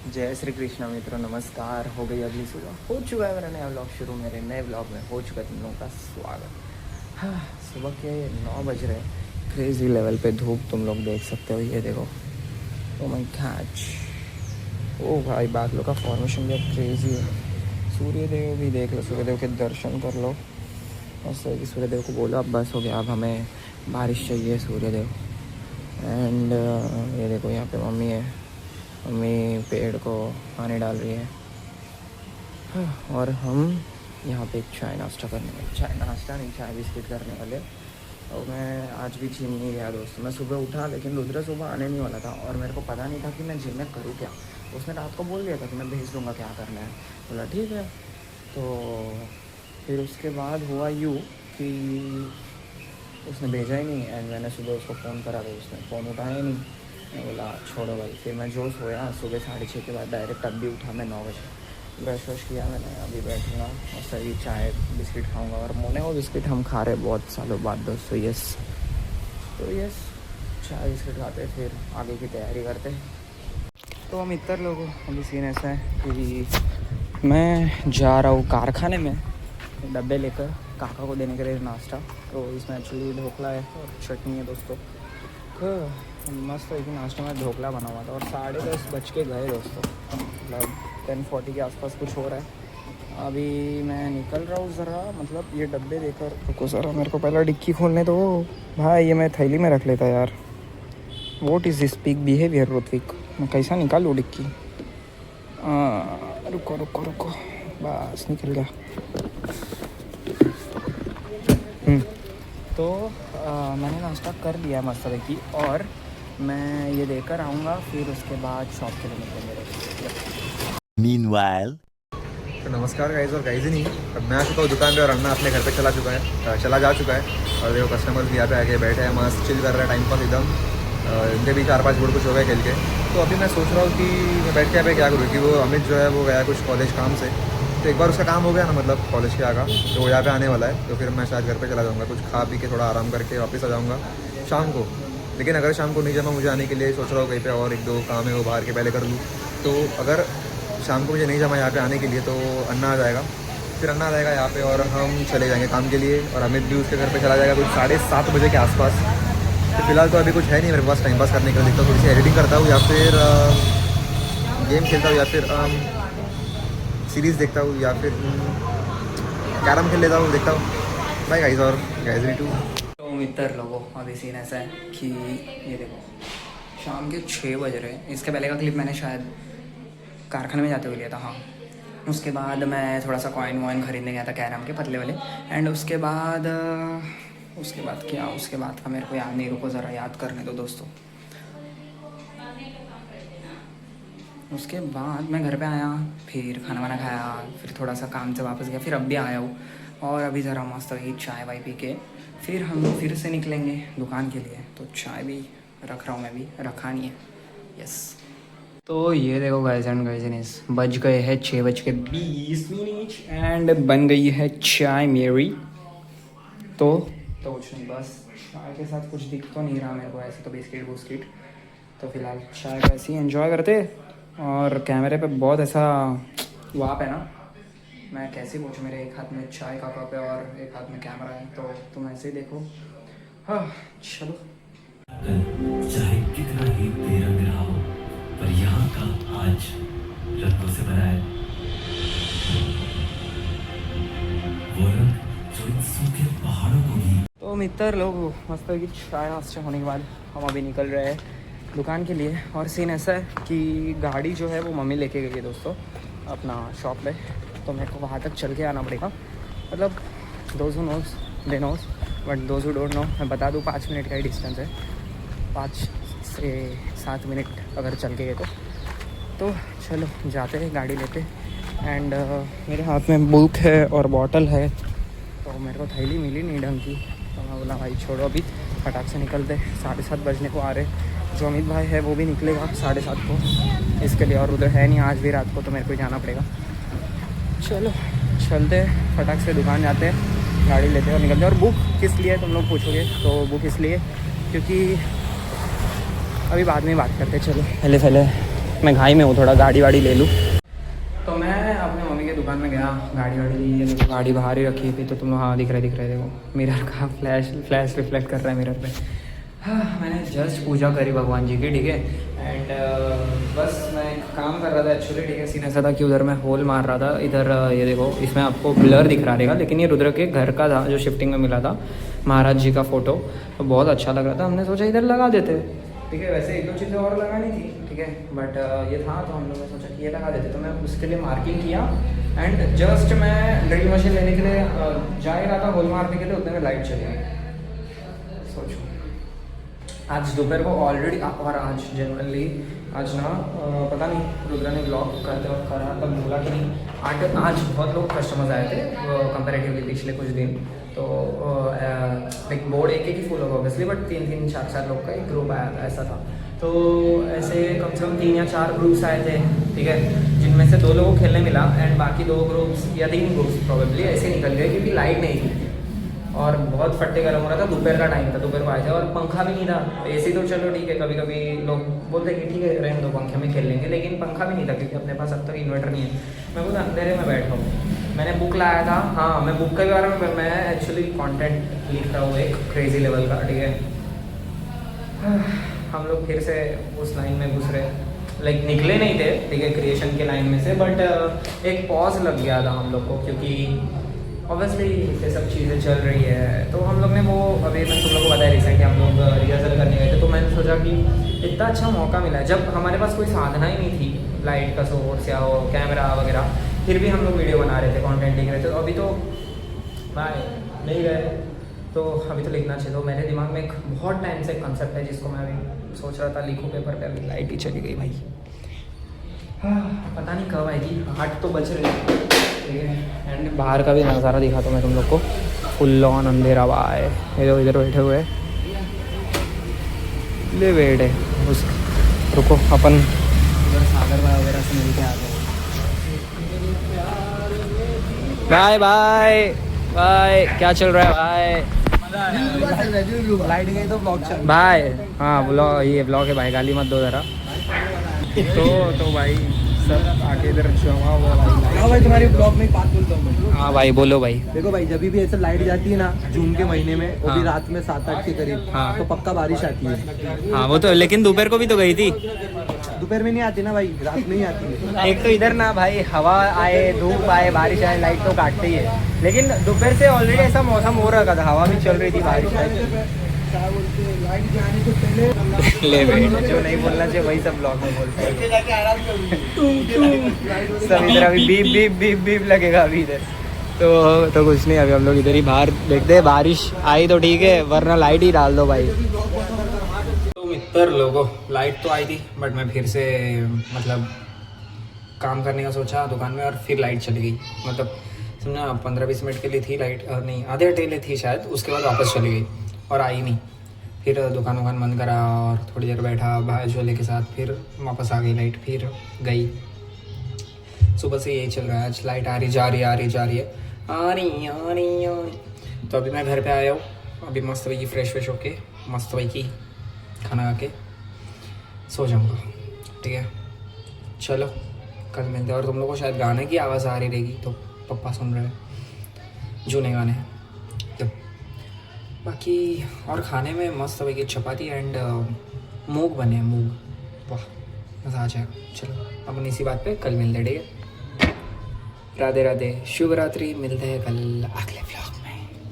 जय श्री कृष्ण मित्रों, नमस्कार। हो गई अगली सुबह, हो चुका है मेरा नया व्लॉग शुरू। मेरे नए व्लॉग में हो चुका है तुम लोगों का स्वागत। हाँ, सुबह के 9 बज रहे। क्रेजी लेवल पे धूप तुम लोग देख सकते हो, ये देखो। ओ माय गॉड, ओ भाई बादलों का फॉर्मेशन भी अब क्रेजी है। सूर्यदेव भी देख लो, सूर्यदेव के दर्शन कर लो। ऐसा है कि सूर्यदेव को बोलो अब बस हो गया, अब हमें बारिश चाहिए सूर्यदेव। एंड ये देखो यहाँ पे मम्मी है, मम्मी पेड़ को पानी डाल रही है। और हम यहाँ पे चाय नाश्ता करने वाले, चाय नाश्ता नहीं, चाय बिस्किट करने वाले। और मैं आज भी जिम नहीं गया दोस्तों। मैं सुबह उठा लेकिन रुद्र सुबह आने नहीं वाला था और मेरे को पता नहीं था कि मैं जिम में करूँ क्या। उसने रात को बोल दिया था कि मैं भेज दूँगा क्या करना है। बोला ठीक है। तो फिर उसके बाद हुआ यूँ कि उसने भेजा ही नहीं। एंड मैंने सुबह उसको फ़ोन करा तो उसने फ़ोन उठाया ही नहीं। मैं बोला छोड़ो भाई। फिर मैं जो सोया सुबह 6:30 के बाद डायरेक्ट अब भी उठा मैं 9 बजे। ब्रश वश किया मैंने, अभी बैठूँगा और सही चाय बिस्किट खाऊंगा। और मोनेगो बिस्किट हम खा रहे बहुत सालों बाद दोस्तों। यस, तो यस, चाय बिस्किट खाते फिर आगे की तैयारी करते। तो हम इतर लोगों, अभी सीन ऐसा है कि मैं जा रहा हूँ कारखाने में डब्बे लेकर काका को देने के लिए नाश्ता। तो इसमें एक्चुअली ढोकला है और चटनी है दोस्तों। तो मस्त है कि नाश्ते में ढोकला बना हुआ था और 10:30 बज के गए दोस्तों। मतलब 10:40 के आसपास कुछ हो रहा है। अभी मैं निकल रहा हूँ ज़रा, मतलब ये डब्बे देकर। रुको ज़रा, मेरे को पहले डिक्की खोलने दो भाई। ये मैं थैली में रख लेता यार। What is this pick behaviour Ritvik. मैं कैसा निकालूँ डिक्की? रुको रुको रुको, बस निकल गया। तो मैंने नाश्ता कर लिया मस्त की और मैं ये देकर आऊँगा। फिर उसके बाद शॉप के लिए निकलेंगे। Meanwhile, तो नमस्कार गाइस और गाइस ही नहीं, अब मैं आ चुका हूँ दुकान पे और अन्ना अपने घर पे चला जा चुका है। और देखो कस्टमर्स भी यहाँ पे आके बैठे हैं, मस्त चिल कर रहे हैं, टाइम पास एकदम। इनके भी 4-5 बोर्ड कुछ हो गए खेल के। तो अभी मैं सोच रहा हूँ कि मैं बैठ के यहाँ पे क्या करूँ, कि वो अमित जो है वो गया कुछ कॉलेज काम से। तो एक बार उसका काम हो गया ना, मतलब कॉलेज के आगा, तो वो यहाँ पे आने वाला है। तो फिर मैं शायद घर पे चला जाऊँगा, कुछ खा पी के थोड़ा आराम करके वापस आ जाऊँगा शाम को। लेकिन अगर शाम को नहीं जमा मुझे आने के लिए, सोच रहा हूँ कहीं पे और 1-2 काम है वो बाहर के पहले कर लूँ। तो अगर शाम को मुझे नहीं जमा यहाँ पे आने के लिए तो अन्ना आ जाएगा। फिर अन्ना आ जाएगा यहाँ पे और हम चले जाएंगे काम के लिए। और अमित भी उसके घर पे चला जाएगा कुछ 7:30 बजे के आसपास। तो फिलहाल तो अभी कुछ है नहीं मेरे पास टाइम पास करने के लिए। देखता हूँ थोड़ी सी एडिटिंग करता हूँ या फिर गेम खेलता हूँ या फिर सीरीज़ देखता हूँ या फिर कैरम खेल लेता हूँ, देखता हूँ। बाय गाइस और गाइस मी टू। तो मित्र लोगों, अभी सीन ऐसा है कि ये देखो शाम के 6 बज रहे हैं। इसके पहले का क्लिप मैंने शायद कारखाने में जाते हुए लिया था। हाँ, उसके बाद मैं थोड़ा सा कॉइन वॉइन ख़रीदने गया था कैरम के पतले वाले। एंड उसके बाद क्या, उसके बाद का मेरे को याद नहीं। रुको ज़रा याद करने दो दोस्तों। उसके बाद मैं घर पे आया, फिर खाना वाना खाया, फिर थोड़ा सा काम से वापस गया, फिर अब भी आया हूँ। और अभी ज़रा मस्त वही चाय वाय पी के फिर हम फिर से निकलेंगे दुकान के लिए। तो चाय भी रख रहा हूँ, मैं भी रखा नहीं है। यस, तो ये देखो गाइस एंड गाइस, बज गए हैं 6:20 एंड बन गई है चाय मेरी। तो कुछ नहीं, बस चाय के साथ कुछ दिख तो नहीं रहा मेरे को ऐसे, तो बिस्किट। तो फिलहाल चाय को ऐसे ही एंजॉय करते। और कैमरे पे बहुत ऐसा वाप है ना, मैं कैसे पूछूँ। मेरे एक हाथ में चाय का कप है और एक हाथ में कैमरा है, तो तुम ऐसे ही देखो। हाँ चलो। चाहे कितना ही बेरंग रहा हो, पर यहाँ का आज रंगों से भरा है। वो रंग जो इन सूखे पहाड़ों को भी। तो मित्र लोग, मस्त की चाय नाश्ता होने के बाद हम अभी निकल रहे हैं दुकान के लिए। और सीन ऐसा है कि गाड़ी जो है वो मम्मी लेके गई है दोस्तों अपना शॉप पे। तो मेरे को वहाँ तक चल के आना पड़ेगा। मतलब those who knows they knows, but those who don't know मैं बता दूँ 5 मिनट का ही डिस्टेंस है, 5 से 7 मिनट अगर चल के गए तो चलो जाते हैं गाड़ी लेते। एंड मेरे हाथ में बुक है और बॉटल है, तो मेरे को थैली मिली नहीं ढंग की। तो मैं बोला भाई छोड़ो, अभी फटाक से निकलते। 7:30 बजने को आ रहे। जो अमित भाई है वो भी निकलेगा 7:30 को इसके लिए, और उधर है नहीं आज भी रात को, तो मेरे को जाना पड़ेगा। चलो चलते फटाक से दुकान जाते हैं, गाड़ी लेते हैं और निकलते हैं। और बुक किस लिए तुम लोग पूछोगे, तो बुक इसलिए क्योंकि अभी बाद में बात करते हैं। चलो पहले मैं घाई में हूँ थोड़ा, गाड़ी वाड़ी ले लूँ। तो मैं अपने मम्मी के दुकान में गया, गाड़ी वाड़ी ली, ये देखो गाड़ी बाहर ही रखी थी। तो तुम हाँ दिख रहे देखो, मिरर का फ्लैश रिफ्लेक्ट कर रहा है मिरर पे। हाँ मैंने जस्ट पूजा करी भगवान जी की, ठीक है। एंड बस मैं काम कर रहा था एक्चुअली, ठीक है। सीन ऐसा था कि उधर मैं होल मार रहा था। इधर ये देखो, इसमें आपको ब्लर दिख रहा रहेगा, लेकिन ये रुद्र के घर का था जो शिफ्टिंग में मिला था, महाराज जी का फ़ोटो। तो बहुत अच्छा लग रहा था, हमने सोचा इधर लगा देते, ठीक है। वैसे 1-2 चीज़ें और लगानी थी, ठीक है, बट ये था तो हम लोगों ने सोचा कि ये लगा देते। तो मैं उसके लिए मार्किंग किया एंड जस्ट मैं ड्रिल मशीन लेने के लिए जा ही रहा था होल मारने के लिए, उतने में लाइट चली गई। सोचो आज दोपहर को ऑलरेडी, और आज जनरली आज ना पता नहीं रुद्रा ने ब्लॉग करते वक्त करा तब बोला कि नहीं, आज बहुत लोग कस्टमर्स आए थे कंपेरेटिवली पिछले कुछ दिन। तो लाइक बोर्ड एक ही फुल होगा ऑब्वियसली, बट 3-3, 4-4 लोग का एक ग्रुप आया था, ऐसा था। तो ऐसे कम से कम 3 या 4 ग्रुप्स आए थे, ठीक है, जिनमें से 2 लोगों को खेलने मिला एंड बाकी 2 ग्रुप्स या 3 ग्रुप्स प्रॉबेबली ऐसे निकल गए क्योंकि लाइट नहीं थी और बहुत फट्टे गर्म हो रहा था। दोपहर का टाइम था, दोपहर को आए थे और पंखा भी नहीं था। एसी तो चलो ठीक है, कभी कभी लोग बोलते कि ठीक है रहने दो पंखे में खेल लेंगे, लेकिन पंखा भी नहीं था क्योंकि अपने पास अब तक इन्वर्टर नहीं है। मैं बोला अंधेरे में बैठा हूँ। मैंने बुक लाया था, हाँ मैं बुक के बारे में मैं एक्चुअली कंटेंट लिख रहा हूँ एक क्रेजी लेवल का, ठीक है। हम लोग फिर से उस लाइन में घुस रहे, लाइक निकले नहीं थे, ठीक है, क्रिएशन के लाइन में से, बट एक पॉज लग गया था हम लोग को क्योंकि ऑब्वियसली ये सब चीज़ें चल रही है। तो हम लोग ने वो, अभी मैं तुम लोग को बताया रिसेंटली हम लोग रिहर्सल करने गए थे, तो मैंने सोचा कि इतना अच्छा मौका मिला है जब हमारे पास कोई साधना ही नहीं थी, लाइट का सोर्स या वो कैमरा वगैरह, फिर भी हम लोग वीडियो बना रहे थे, कंटेंट लिख रहे थे। तो अभी तो भाई नहीं गए तो अभी तो लिखना चाहिए। तो मेरे दिमाग में एक बहुत टाइम से एक कंसेप्ट है जिसको मैं अभी सोच रहा था लिखूँ पेपर पे, अभी लाइट ही चली गई भाई। हाँ पता नहीं कब आएगी, 8 तो बज रहे हैं, ठीक है। एंड बाहर का भी नज़ारा दिखा तो मैं तुम लोग को, फुल ऑन अंधेरा हुआ है। ये जो इधर बैठे हुए ले वेट है उस, रुको अपन उधर सागर भाई वगैरह से मिलके आ गए। बाय बाय बाय, क्या चल रहा है भाई? लाइट गई तो ब्लॉग चल भाई, हाँ ब्लॉग, ये ब्लॉग है भाई, गाली मत दो ज़रा। तो भाई सब आके इधर जमा हुआ भाई। हाँ भाई तुम्हारी ब्लॉग में एक बात बोलता हूँ मैं। हाँ भाई बोलो भाई। देखो भाई जब भी ऐसे लाइट जाती है ना जून के महीने में, वो भी हाँ। रात में 7-8 के करीब, हाँ। तो पक्का बारिश आती है। हाँ वो तो, लेकिन दोपहर को भी तो गई थी। दोपहर में नहीं आती ना भाई, रात में ही आती है। एक तो इधर ना भाई हवा आए, धूप आए, बारिश आए, लाइट तो काटते ही है, लेकिन दोपहर से ऑलरेडी ऐसा मौसम हो रखा था, हवा भी चल रही थी, बारिश लाइट जाने से पहले ले भाई, जो नहीं बोलना चाहिए वही सब ब्लॉग में बोलते हैं सब। इधर अभी बीप बीप बीप बीप लगेगा अभी इधर। तो कुछ नहीं, अभी हम लोग इधर ही बाहर देखते हैं, बारिश आई तो ठीक है, वरना लाइट ही डाल दो भाई। तो मित्र लोगों, लाइट तो आई थी बट मैं फिर से मतलब काम करने का सोचा दुकान में और फिर लाइट चली गई। मतलब समझा 15-20 मिनट के लिए थी लाइट, नहीं आधे घंटे के लिए थी शायद, उसके बाद वापस चली गई और आई नहीं। फिर दुकान बंद करा और थोड़ी देर बैठा भाई झोले के साथ, फिर वापस आ गई लाइट, फिर गई। सुबह से यही चल रहा है, आज लाइट आ रही जा रही है। तो अभी मैं घर पे आया हूँ, अभी मस्त वही फ्रेश होके मस्त वही की खाना खा के सो जाऊँगा, ठीक है। चलो कल मिलते हैं। और तुम लोगों को शायद गाने की आवाज़ आ रही रहेगी, तो पप्पा सुन रहे हैं जूने गाने हैं। बाकी और खाने में मस्त वही की चपाती एंड मूंग बने, मूंग, वाह मज़ा आ जाएगा। चलो अपन इसी बात पे कल मिलते हैं, ठीक है। राधे राधे, शुभ रात्रि, मिलते हैं कल अगले व्लॉग।